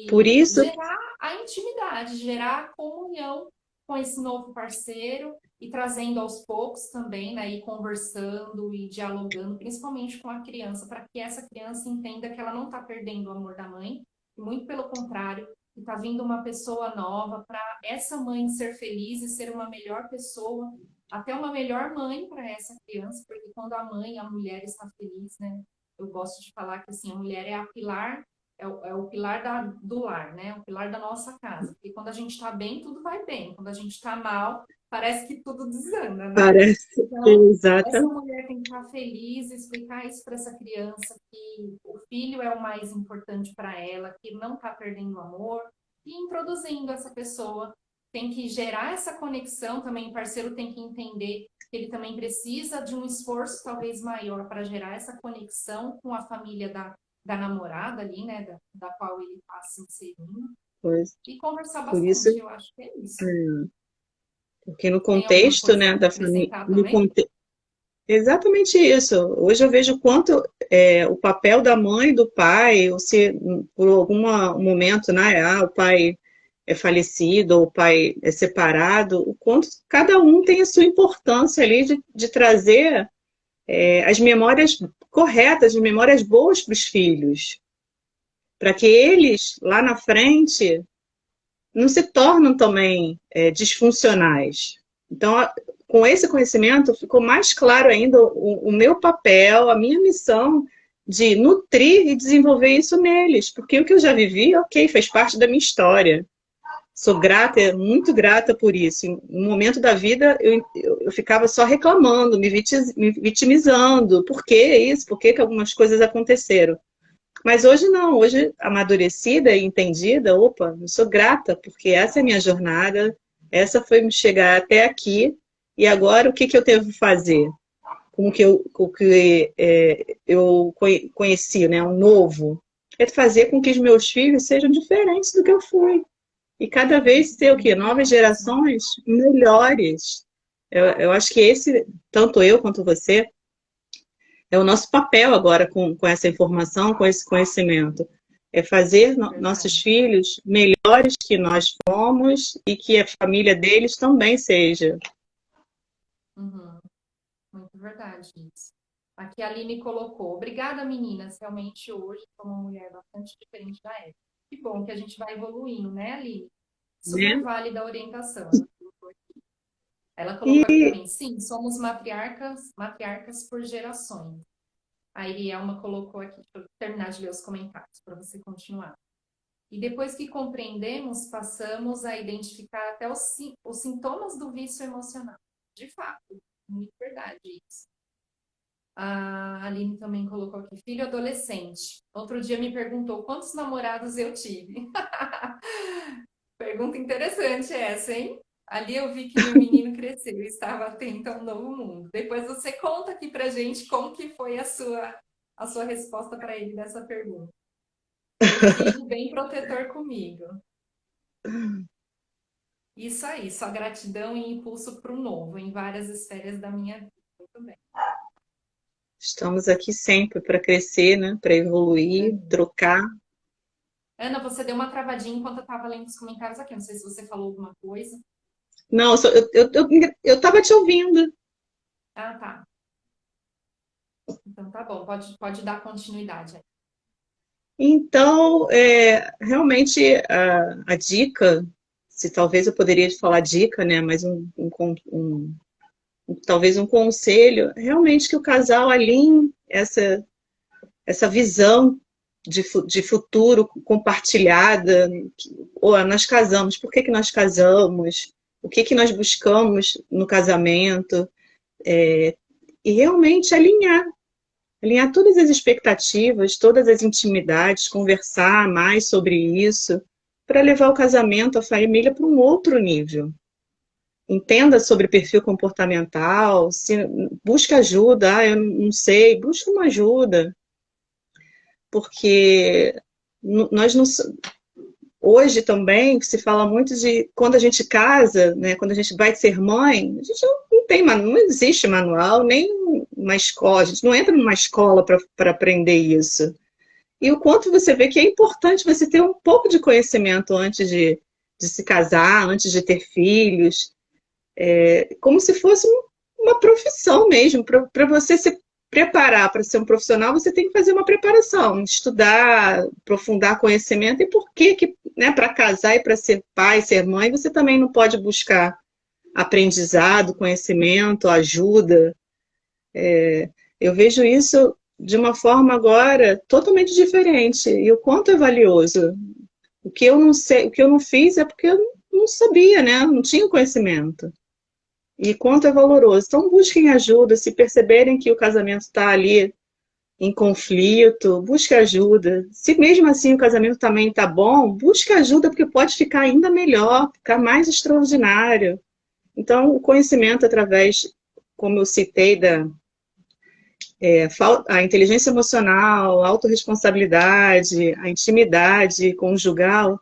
Por que isso, gerar a intimidade, gerar a comunhão com esse novo parceiro e trazendo aos poucos também, né, e conversando e dialogando, principalmente com a criança, para que essa criança entenda que ela não está perdendo o amor da mãe, e muito pelo contrário, que está vindo uma pessoa nova para essa mãe ser feliz e ser uma melhor pessoa, até uma melhor mãe para essa criança, porque quando a mãe, a mulher está feliz, né, eu gosto de falar que assim, a mulher é a pilar é o pilar do lar, né? O pilar da nossa casa. Porque quando a gente está bem, tudo vai bem. Quando a gente está mal, parece que tudo desanda, né? parece Então, essa exata. mulher tem que estar feliz, explicar isso para essa criança, que o filho é o mais importante para ela, que não está perdendo o amor, e introduzindo essa pessoa. Tem que gerar essa conexão também, o parceiro tem que entender que ele também precisa de um esforço talvez maior para gerar essa conexão com a família da namorada ali, né, da qual ele está se inserindo, Pois, e conversar por isso, bastante, eu acho que é isso. porque no Tem alguma contexto, coisa né, para da família, acrescentar também? exatamente isso. Hoje eu vejo quanto o papel da mãe e do pai, ou se por algum momento, né, o pai é falecido ou o pai é separado, o quanto cada um tem a sua importância ali de trazer as memórias corretas, as memórias boas para os filhos, para que eles, lá na frente, não se tornam também disfuncionais. Então, com esse conhecimento, ficou mais claro ainda o meu papel, a minha missão de nutrir e desenvolver isso neles, porque o que eu já vivi, ok, fez parte da minha história. Sou grata, muito grata por isso. No momento da vida, eu ficava só reclamando, me vitimizando. Por que isso? Por que algumas coisas aconteceram? Mas hoje não, hoje amadurecida e entendida, opa, eu sou grata, porque essa é a minha jornada, essa foi me chegar até aqui, e agora o que, que eu devo fazer? Com o que eu conheci, né, um novo, é fazer com que os meus filhos sejam diferentes do que eu fui. E cada vez ter o quê? Novas gerações melhores. Eu acho que esse, tanto eu quanto você, é o nosso papel agora com essa informação, com esse conhecimento. É fazer nossos Verdade. filhos melhores que nós fomos e que a família deles também seja. Uhum. Muito verdade isso. Aqui a Aline colocou: obrigada, meninas. Realmente hoje sou uma mulher bastante diferente da época. Que bom que a gente vai evoluindo, né, Aline? Super Né? válida a orientação. Ela colocou aqui E, também: sim, somos matriarcas, matriarcas por gerações. A Irielma colocou aqui, deixa eu terminar de ler os comentários para você continuar. E depois que compreendemos, passamos a identificar até os sintomas do vício emocional. De fato, muito verdade isso. A Aline também colocou aqui, filho adolescente. Outro dia me perguntou quantos namorados eu tive. Pergunta interessante essa, hein? Ali eu vi que meu menino cresceu e estava atento a um novo mundo. Depois você conta aqui pra gente como que foi a sua resposta para ele dessa pergunta. Meu filho bem protetor comigo. Isso aí, só gratidão e impulso para o novo em várias esferas da minha vida. Muito bem. estamos aqui sempre para crescer, né? Para evoluir, trocar. Ana, você deu uma travadinha enquanto eu estava lendo os comentários aqui. Não sei se você falou alguma coisa. Não, eu estava te ouvindo. Ah, tá. Então tá bom, pode dar continuidade aí. Então, realmente, a dica, se talvez eu poderia falar dica, né? Mas talvez um conselho, realmente que o casal alinhe essa visão de futuro compartilhada. Ou nós casamos, por que que nós casamos? O que que nós buscamos no casamento? E realmente alinhar todas as expectativas, todas as intimidades, conversar mais sobre isso, para levar o casamento, a família para um outro nível. Entenda sobre perfil comportamental, se busca ajuda, eu não sei, busca uma ajuda, porque nós não, hoje também se fala muito de quando a gente casa, né, quando a gente vai ser mãe, a gente não tem, não existe manual, nem uma escola, a gente não entra numa escola para aprender isso. E o quanto você vê que é importante você ter um pouco de conhecimento antes de se casar, antes de ter filhos, como se fosse uma profissão mesmo. Para você se preparar para ser um profissional, você tem que fazer uma preparação, estudar, aprofundar conhecimento. E por que, né, para casar e para ser pai, ser mãe, você também não pode buscar aprendizado, conhecimento, ajuda? Eu vejo isso de uma forma agora totalmente diferente. E o quanto é valioso. O que eu não sei, o que eu não fiz é porque eu não sabia, né? Não tinha conhecimento. E quanto é valoroso. Então busquem ajuda, se perceberem que o casamento está ali em conflito, busque ajuda. Se mesmo assim o casamento também está bom, busque ajuda porque pode ficar ainda melhor, ficar mais extraordinário. Então, o conhecimento através, como eu citei, a inteligência emocional, a autorresponsabilidade, a intimidade conjugal,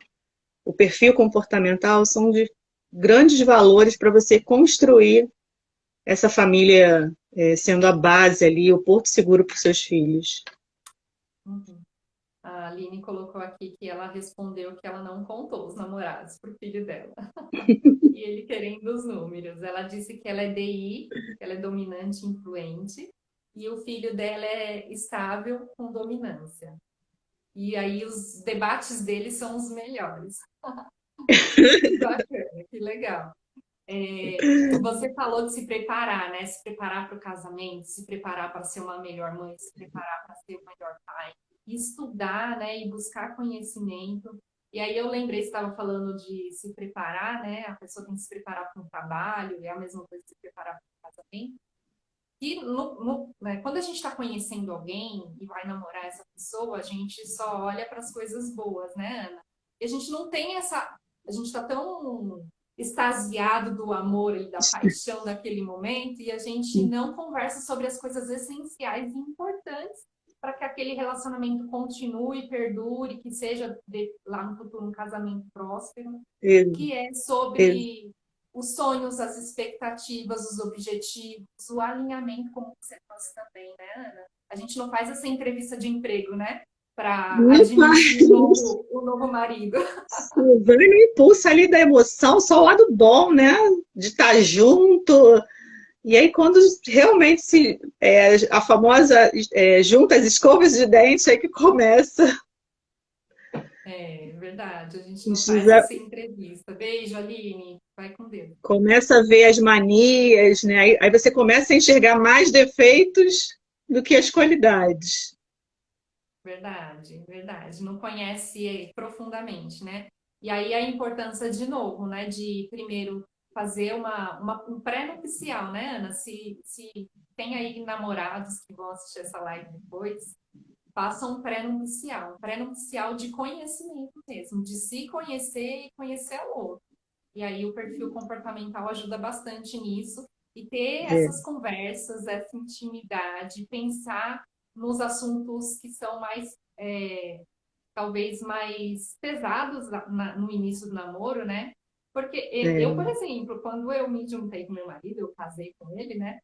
o perfil comportamental são de grandes valores para você construir essa família sendo a base ali, o porto seguro para os seus filhos. Uhum. A Aline colocou aqui que ela respondeu que ela não contou os namorados pro filho dela. E ele querendo os números. Ela disse que ela é DI, que ela é dominante e influente, e o filho dela é estável com dominância. E aí os debates deles são os melhores. Que bacana, que legal. Você falou de se preparar, né? Se preparar para o casamento, se preparar para ser uma melhor mãe, se preparar para ser o melhor pai, estudar, né? E buscar conhecimento. E aí eu lembrei, você estava falando de se preparar, né? A pessoa tem que se preparar para um trabalho, é a mesma coisa que se preparar para o casamento. E né, quando a gente está conhecendo alguém e vai namorar essa pessoa, a gente só olha para as coisas boas, né, Ana? E a gente não tem essa. A gente está tão extasiado do amor e da paixão daquele momento e a gente não conversa sobre as coisas essenciais e importantes para que aquele relacionamento continue, perdure, que seja lá no futuro um casamento próspero, que é sobre os sonhos, as expectativas, os objetivos, o alinhamento, como você trouxe também, né, Ana? A gente não faz essa entrevista de emprego, né? Para Não admitir faz. o novo marido. Vai no impulso ali da emoção, só o lado bom, né? De estar junto. E aí, quando realmente a famosa junta as escovas de dente, é que começa. É verdade, a gente não faz essa entrevista. Beijo, Aline. Vai com Deus. Começa a ver as manias, né? Aí você começa a enxergar mais defeitos do que as qualidades. Verdade, verdade. Não conhece profundamente, né? E aí a importância, de novo, né, de primeiro fazer um pré-nupcial, né, Ana? Se tem aí namorados que vão assistir essa live depois, façam um pré-nupcial de conhecimento mesmo, de se conhecer e conhecer o outro. E aí o perfil comportamental ajuda bastante nisso. E ter É, essas conversas, essa intimidade, pensar nos assuntos que são mais, talvez, mais pesados no início do namoro, né? Porque eu, por é, exemplo, quando eu me juntei com meu marido, eu casei com ele, né?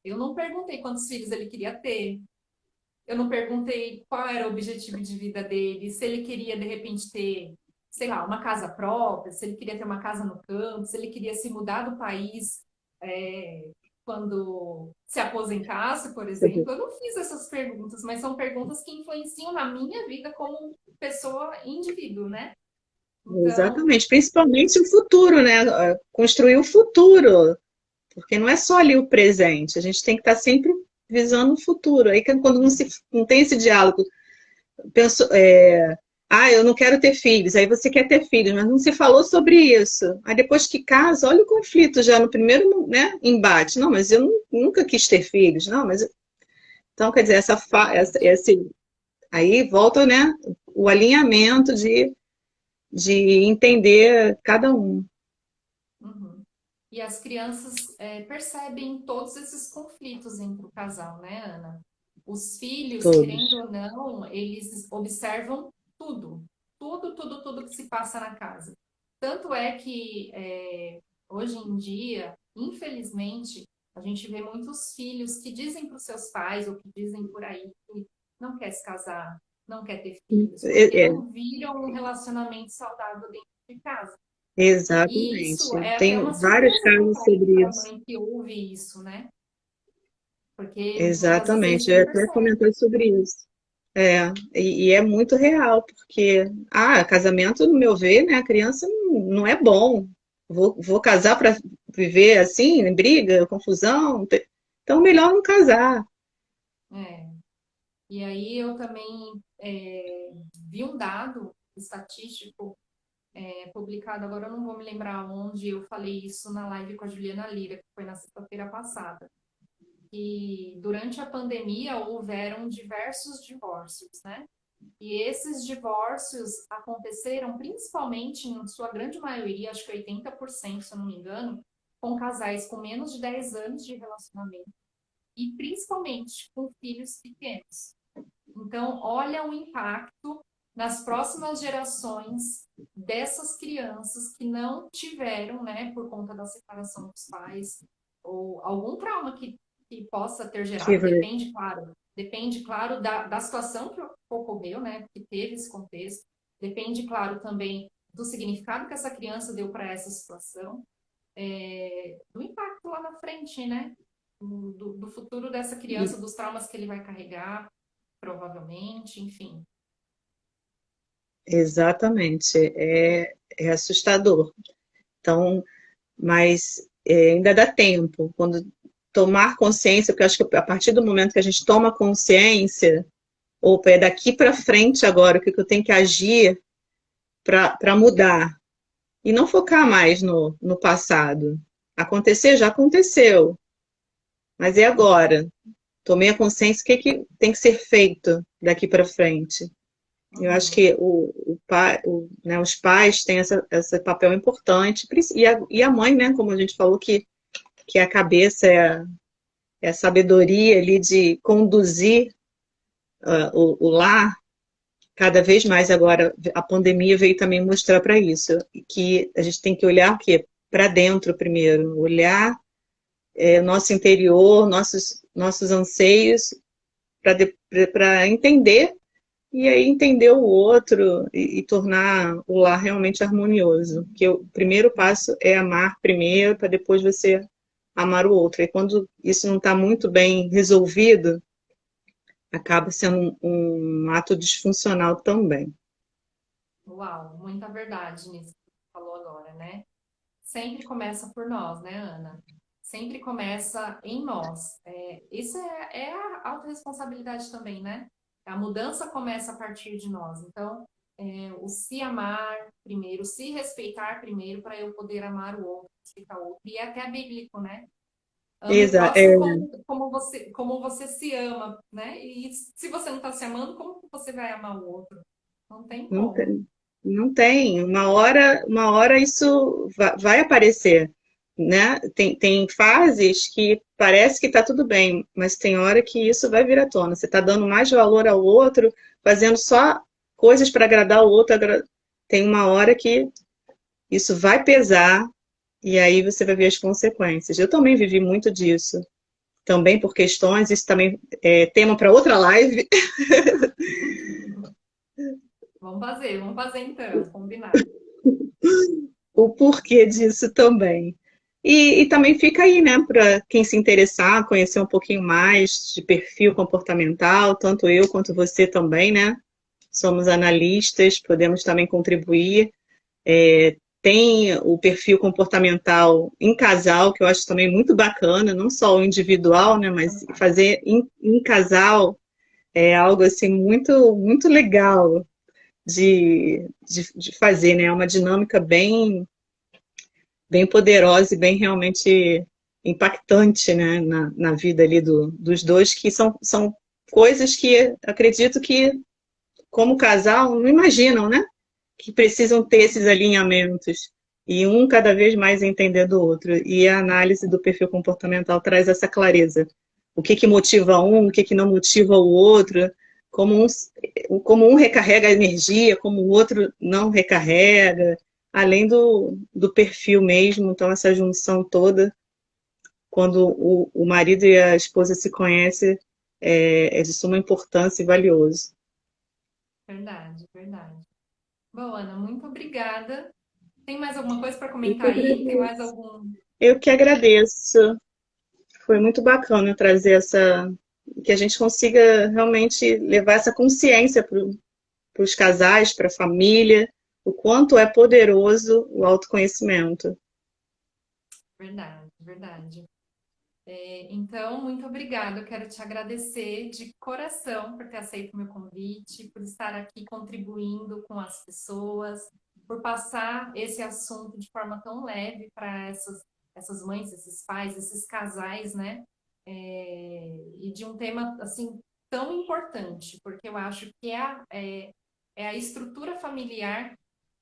Eu não perguntei quantos filhos ele queria ter. Eu não perguntei qual era o objetivo de vida dele, se ele queria, de repente, ter, sei lá, uma casa própria, se ele queria ter uma casa no campo, se ele queria se mudar do país quando se aposentasse, por exemplo. Eu não fiz essas perguntas, mas são perguntas que influenciam na minha vida como pessoa, indivíduo, né? Então, exatamente. Principalmente o futuro, né? Construir o futuro. Porque não é só ali o presente. A gente tem que estar sempre visando o futuro. Aí quando não tem esse diálogo, penso, eu não quero ter filhos. Aí você quer ter filhos, mas não se falou sobre isso. Aí depois que casa, olha o conflito já no primeiro, né, embate. Não, mas eu nunca quis ter filhos. Não, mas então quer dizer aí volta, né, o alinhamento de entender cada um. uhum. E as crianças percebem todos esses conflitos entre o casal, né, Ana? Os filhos, Todos. querendo ou não, eles observam tudo, tudo que se passa na casa. Tanto é que hoje em dia, infelizmente, a gente vê muitos filhos que dizem para os seus pais ou que dizem por aí que não quer se casar, não quer ter filhos, porque É, não viram um relacionamento saudável dentro de casa. E isso exatamente. é até Tem uma vários surpresa para o casos pai e sobre para a isso. mãe que ouve isso, né? Porque muitas vezes eles Exatamente, nem eu até percebem. comentei sobre isso. E é muito real, porque, casamento, no meu ver, né, a criança não é bom. Vou casar para viver assim, em briga, confusão. Então, melhor não casar. É. E aí eu também vi um dado estatístico publicado, agora eu não vou me lembrar onde eu falei isso na live com a Juliana Lira, que foi na sexta-feira passada. que durante a pandemia houveram diversos divórcios, né? E esses divórcios aconteceram principalmente, em sua grande maioria, acho que 80%, se eu não me engano, com casais com menos de 10 anos de relacionamento e principalmente com filhos pequenos. Então, olha o impacto nas próximas gerações dessas crianças que não tiveram, né, por conta da separação dos pais, ou algum trauma que possa ter gerado, depende, claro, da situação que ocorreu, né, que teve esse contexto, depende, claro, também do significado que essa criança deu para essa situação, do impacto lá na frente, né, do futuro dessa criança, dos traumas que ele vai carregar, provavelmente, enfim. Exatamente, é assustador. Então, mas ainda dá tempo. Quando tomar consciência, porque eu acho que a partir do momento que a gente toma consciência, opa, é daqui para frente agora, o que eu tenho que agir para mudar. E não focar mais no passado. Acontecer, já aconteceu. Mas e agora? Tomei a consciência, o que, que tem que ser feito daqui para frente? Eu acho Uhum. que né, os pais têm esse papel importante, e a mãe, né, como a gente falou, que a cabeça é a sabedoria ali de conduzir o lar, cada vez mais agora a pandemia veio também mostrar para isso, que a gente tem que olhar o quê? Para dentro primeiro, olhar nosso interior, nossos anseios, para entender e aí entender o outro e tornar o lar realmente harmonioso. Que o primeiro passo é amar primeiro, para depois você amar o outro. E quando isso não está muito bem resolvido, acaba sendo um ato disfuncional também. Uau, muita verdade nisso que você falou agora, né? Sempre começa por nós, né, Ana? Sempre começa em nós. Isso é a autorresponsabilidade também, né? A mudança começa a partir de nós. Então, o se amar primeiro, se respeitar primeiro, para eu poder amar o outro, respeitar o outro. E é até bíblico, né? Ame o Exa próximo como você se ama, né? E se você não está se amando, como que você vai amar o outro? Não tem não como. tem, não tem. Uma hora isso vai aparecer, né? Tem fases que parece que está tudo bem, mas tem hora que isso vai vir à tona. Você está dando mais valor ao outro, fazendo só coisas para agradar o outro. Tem uma hora que isso vai pesar e aí você vai ver as consequências. Eu também vivi muito disso, também por questões, isso também é tema para outra live. Vamos fazer então, combinado. O porquê disso também. E também fica aí, né, para quem se interessar, conhecer um pouquinho mais de perfil comportamental, tanto eu quanto você também, né? Somos analistas, podemos também contribuir. Tem o perfil comportamental em casal, que eu acho também muito bacana, não só o individual, né, mas fazer em casal é algo assim muito, muito legal de fazer, né? É uma dinâmica bem poderosa e bem realmente impactante, né, na vida ali dos dois, que são coisas que acredito que, como casal, não imaginam, né? Que precisam ter esses alinhamentos. E um cada vez mais entender do outro. E a análise do perfil comportamental traz essa clareza. O que motiva um, o que não motiva o outro, como um recarrega a energia, como o outro não recarrega, além do perfil mesmo. Então, essa junção toda, quando o marido e a esposa se conhecem, é de suma importância e valioso. Verdade, verdade. Bom, Ana, muito obrigada. Tem mais alguma coisa para Eu que comentar aí? Tem mais agradeço. algum? Eu que agradeço. Foi muito bacana trazer que a gente consiga realmente levar essa consciência para os casais, para a família, o quanto é poderoso o autoconhecimento. Verdade, verdade. Então, muito obrigada. Eu quero te agradecer de coração por ter aceito o meu convite, por estar aqui contribuindo com as pessoas, por passar esse assunto de forma tão leve para essas mães, esses pais, esses casais, né? e de um tema assim tão importante, porque eu acho que é a estrutura familiar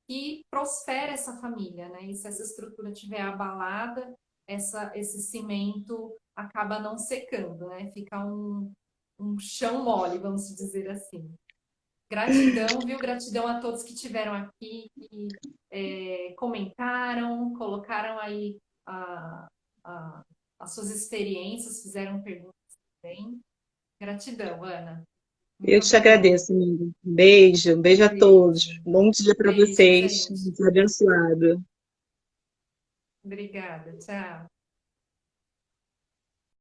que prospera essa família, né? E se essa estrutura estiver abalada, esse cimento acaba não secando, né? Fica um chão mole, vamos dizer assim. Gratidão, viu? Gratidão a todos que estiveram aqui, que comentaram, colocaram aí a, as suas experiências, fizeram perguntas também. Gratidão, Ana. Muito Eu te obrigada. agradeço, amiga. Um beijo a Beijo. todos. Bom dia para Beijo, vocês. gente. Dia abençoado. Obrigada. Tchau.